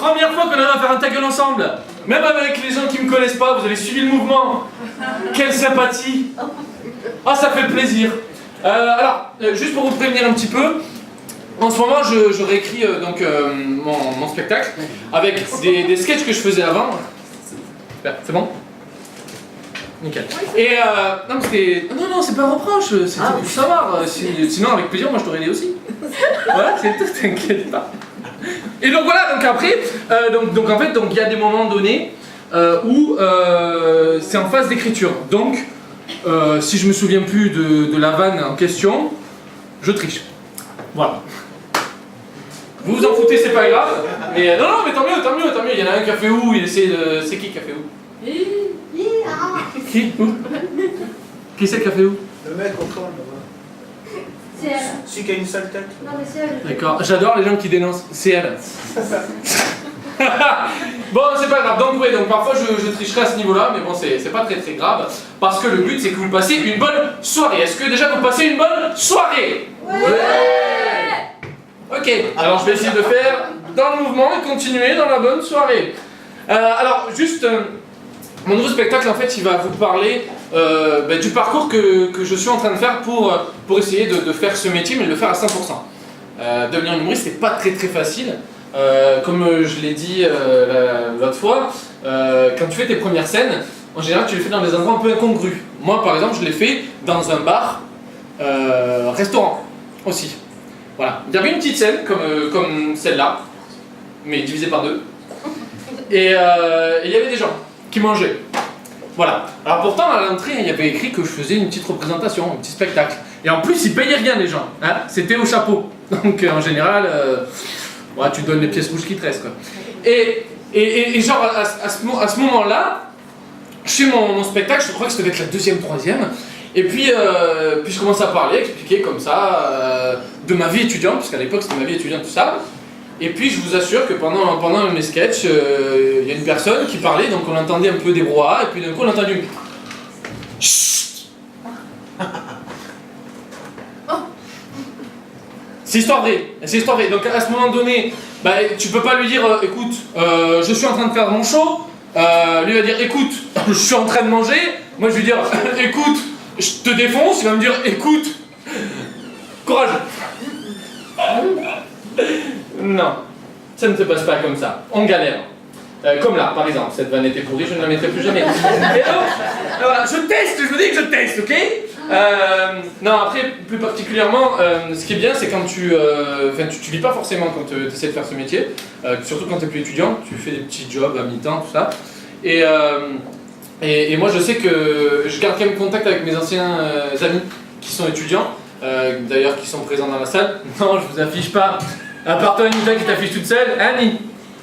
première fois qu'on va faire un ta gueule ensemble. Même avec les gens qui me connaissent pas, vous avez suivi le mouvement. Quelle sympathie. Ah, ça fait plaisir. Juste pour vous prévenir un petit peu, en ce moment, je réécris mon spectacle avec des sketchs que je faisais avant. C'est bon? Nickel. Et non, mais c'était... Non, c'est pas un reproche, c'était pour savoir. Sinon, avec plaisir, moi je t'aurais aidé aussi. Voilà, c'est tout, t'inquiète pas. Et donc voilà, donc après, en fait, il y a des moments donnés où c'est en phase d'écriture. Donc, si je me souviens plus de la vanne en question, je triche. Voilà. Vous vous en foutez, c'est pas grave. Mais non, mais tant mieux. Il y en a un qui a fait où, il essaie de... C'est qui a fait où? Qui? Où? Qui c'est qui a fait où? Le mec au fond là-bas. C'est elle. Celui qui a une sale tête. Non mais c'est elle. D'accord, j'adore les gens qui dénoncent. C'est elle. Bon, c'est pas grave. Donc parfois je tricherai à ce niveau-là, mais bon, c'est pas très grave. Parce que le but, c'est que vous passez une bonne soirée. Est-ce que déjà vous passez une bonne soirée? Ouais. Ok, alors je vais essayer de faire dans le mouvement et continuer dans la bonne soirée. Mon nouveau spectacle, en fait, il va vous parler du parcours que je suis en train de faire pour essayer de faire ce métier, mais de le faire à 100%. Devenir humoriste, c'est pas très facile. Comme je l'ai dit l'autre fois, quand tu fais tes premières scènes, en général, tu les fais dans des endroits un peu incongrus. Moi, par exemple, je l'ai fait dans un bar, restaurant aussi. Voilà. Il y avait une petite scène comme celle-là, mais divisée par deux. Et il y avait des gens qui mangeaient. Voilà. Alors pourtant, à l'entrée, il y avait écrit que je faisais une petite représentation, un petit spectacle. Et en plus, ils payaient rien, les gens. Hein, c'était au chapeau. Donc en général, tu donnes les pièces rouges qui te restent, quoi. Et genre, à ce moment-là, je fais mon spectacle, je crois que ça devait être la deuxième, troisième. Et puis je commence à parler, expliquer comme ça de ma vie étudiante, parce qu'à l'époque c'était ma vie étudiante, tout ça. Et puis je vous assure que pendant mes sketchs, il y a une personne qui parlait, donc on entendait un peu des brouhahas, et puis d'un coup on a entendu chut. C'est histoire vraie. Donc à ce moment donné, tu peux pas lui dire écoute, je suis en train de faire mon show. Lui va dire écoute, je suis en train de manger. Moi je vais dire écoute, je te défonce. Il va me dire écoute, courage. Non, ça ne se passe pas comme ça. On galère. Comme là, par exemple, cette vanne était pourrie, je ne la mettrai plus jamais. Et donc, voilà, je vous dis que je teste, ok? Non, après, plus particulièrement, ce qui est bien, c'est quand tu vis pas forcément quand tu essaies de faire ce métier, surtout quand tu es plus étudiant, tu fais des petits jobs à mi-temps, tout ça. Et moi, je sais que je garde quand même contact avec mes anciens amis qui sont étudiants, d'ailleurs qui sont présents dans la salle. Non, je vous affiche pas. À part toi, Anita, qui t'affiche toute seule. Annie.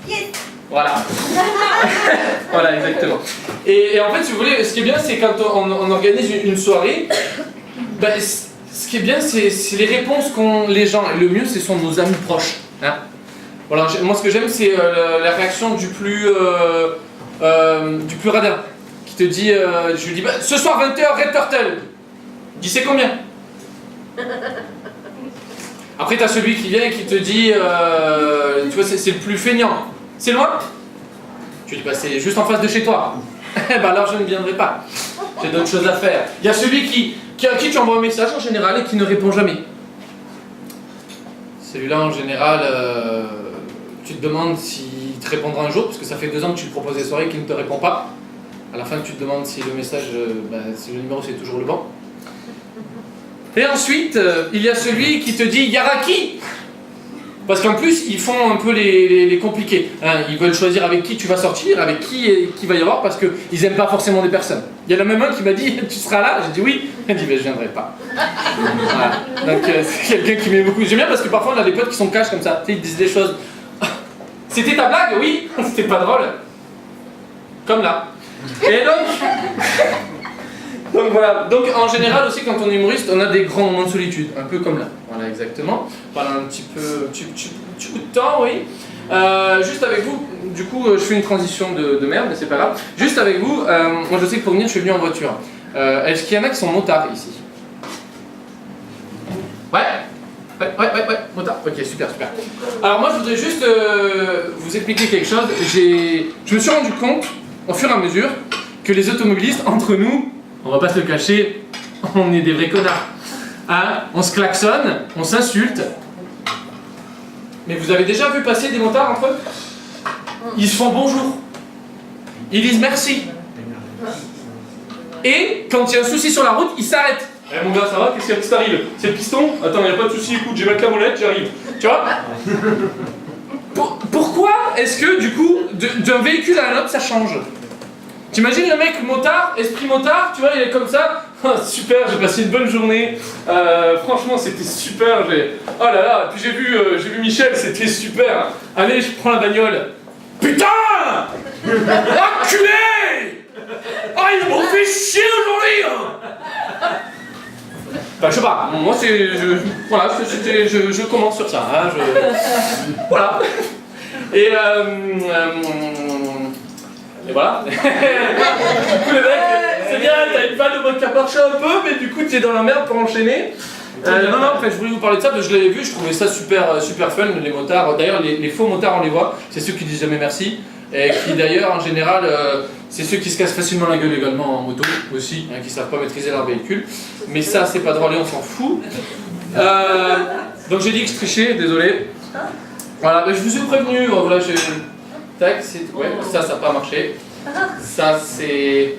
Yes. Voilà. Voilà, exactement. Et en fait, si vous voulez, ce qui est bien, c'est quand on organise une soirée, ce qui est bien, c'est les réponses qu'ont les gens. Et le mieux, ce sont nos amis proches. Hein, voilà, moi, ce que j'aime, c'est la réaction du plus radin. Qui te dit, je lui dis, ce soir 20h, Red Turtle. Il dit, c'est combien? Après, t'as celui qui vient et qui te dit, tu vois, c'est le plus feignant. C'est loin? Tu dis, c'est juste en face de chez toi. Alors je ne viendrai pas. J'ai d'autres choses à faire. Il y a celui à qui tu envoies un message en général et qui ne répond jamais. Celui-là, en général, tu te demandes s'il te répondra un jour, parce que ça fait 2 ans que tu lui proposes des soirées et qu'il ne te répond pas. À la fin, tu te demandes si le message, si le numéro c'est toujours le bon. Et ensuite, il y a celui qui te dit Yaraki. Parce qu'en plus, ils font un peu les compliqués. Hein, ils veulent choisir avec qui tu vas sortir, avec qui va y avoir, parce qu'ils n'aiment pas forcément des personnes. Il y en a même un qui m'a dit tu seras là? J'ai dit oui. Il m'a dit je viendrai pas. Voilà. Donc c'est quelqu'un qui m'aime beaucoup. J'aime bien parce que parfois on a des potes qui sont cash comme ça. Tu sais, ils disent des choses. C'était ta blague? Oui. C'était pas drôle. Comme là. Et donc voilà, donc en général aussi quand on est humoriste, on a des grands moments de solitude, un peu comme là. Voilà, exactement. Pendant un petit bout de temps, oui. Juste avec vous, du coup, je fais une transition de merde, mais c'est pas grave. Juste avec vous, moi je sais que pour venir, je suis venu en voiture. Est-ce qu'il y en a qui sont motards ici? Ouais. Ouais, motard. Ok, super. Alors moi, je voudrais juste vous expliquer quelque chose. Je me suis rendu compte, au fur et à mesure, que les automobilistes, entre nous, on va pas se le cacher, on est des vrais connards. Hein, on se klaxonne, on s'insulte. Mais vous avez déjà vu passer des motards entre eux? Ils se font bonjour. Ils disent merci. Et quand il y a un souci sur la route, ils s'arrêtent. Eh mon gars, ça va? Qu'est-ce qui t'arrive? C'est le piston? Attends, y a pas de souci, écoute, j'ai ma camonnette, j'arrive. Tu vois? Pourquoi est-ce que, du coup, d'un véhicule à un autre, ça change? T'imagines le mec motard, esprit motard, tu vois, il est comme ça. Oh, super, j'ai passé une bonne journée. Franchement, c'était super. Oh là là, puis j'ai vu Michel, c'était super. Allez, je prends la bagnole. Putain! Enculé! Ah, ils m'ont fait chier aujourd'hui! Enfin, je sais pas, moi c'est. Voilà, je commence sur ça. Hein, voilà. Et voilà. Du coup, le mec, c'est bien, t'as une balle de vodka marché un peu, mais du coup, t'es dans la merde pour enchaîner. Non, en fait, je voulais vous parler de ça, parce que je l'avais vu, je trouvais ça super fun, les motards. D'ailleurs, les faux motards, on les voit, c'est ceux qui disent jamais merci. Et qui, d'ailleurs, en général, c'est ceux qui se cassent facilement la gueule également en moto, aussi, hein, qui savent pas maîtriser leur véhicule. Mais ça, c'est pas drôle et on s'en fout. Donc, j'ai dit que je trichais, désolé. Voilà, je vous ai prévenu, voilà, tac, ouais, ça n'a pas marché. Ça, c'est...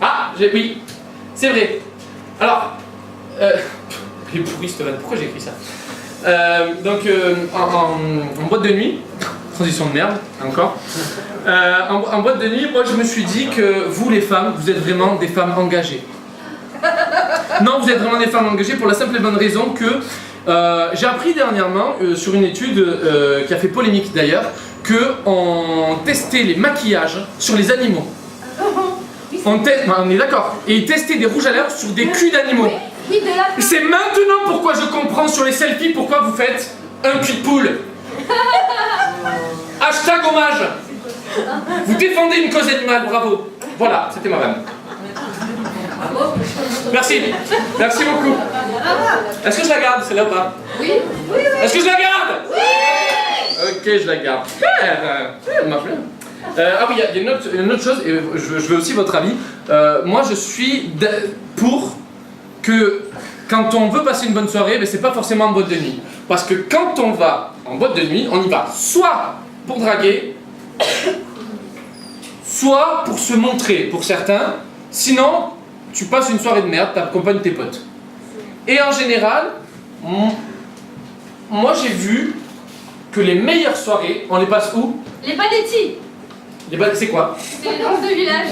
Ah, oui, c'est vrai. Alors, il est pourri, Steven, pourquoi j'ai écrit ça? Donc, en boîte de nuit, transition de merde, encore. En boîte de nuit, moi, je me suis dit que vous, les femmes, vous êtes vraiment des femmes engagées. Non, vous êtes vraiment des femmes engagées pour la simple et bonne raison que j'ai appris dernièrement, sur une étude qui a fait polémique d'ailleurs, qu'on testait les maquillages sur les animaux. On est d'accord. Et ils testaient des rouges à lèvres sur des culs d'animaux. Oui, de la... C'est maintenant pourquoi je comprends sur les selfies pourquoi vous faites un cul de poule. Hashtag hommage. Vous défendez une cause animale, bravo. Voilà, c'était ma vanne. Merci. Merci beaucoup. Est-ce que je la garde, celle-là ou pas? Oui. Est-ce que je la garde? Oui. Ok, je la garde. Elle marche bien. Ah oui, il y a une autre chose, et je veux aussi votre avis. Moi, je suis pour que quand on veut passer une bonne soirée, ben, c'est pas forcément en boîte de nuit. Parce que quand on va en boîte de nuit, on y va soit pour draguer, soit pour se montrer pour certains. Sinon, tu passes une soirée de merde, t'accompagnes tes potes. Et en général, moi j'ai vu que les meilleures soirées, on les passe où? Les panetti. C'est quoi? C'est les danses de village.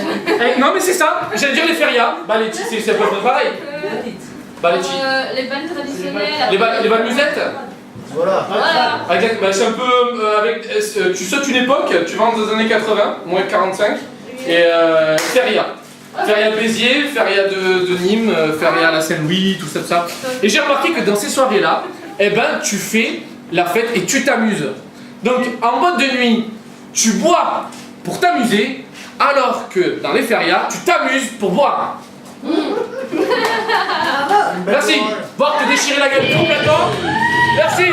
Non mais c'est ça, j'allais dire les ferias. Baletti, c'est à peu près pareil. Baletti. Les balles traditionnelles. Les balles musettes. Voilà. Exact, bah, c'est un peu avec. Tu sautes une époque, tu vas dans les années 80, moins 45, et feria. Feria de Béziers, feria de Nîmes, feria à la Saint-Louis, tout ça. Et j'ai remarqué que dans ces soirées-là, eh ben, tu fais la fête et tu t'amuses. Donc en boîte de nuit, tu bois pour t'amuser, alors que dans les ferias, tu t'amuses pour boire. Merci. Voir te déchirer la gueule complètement. Merci.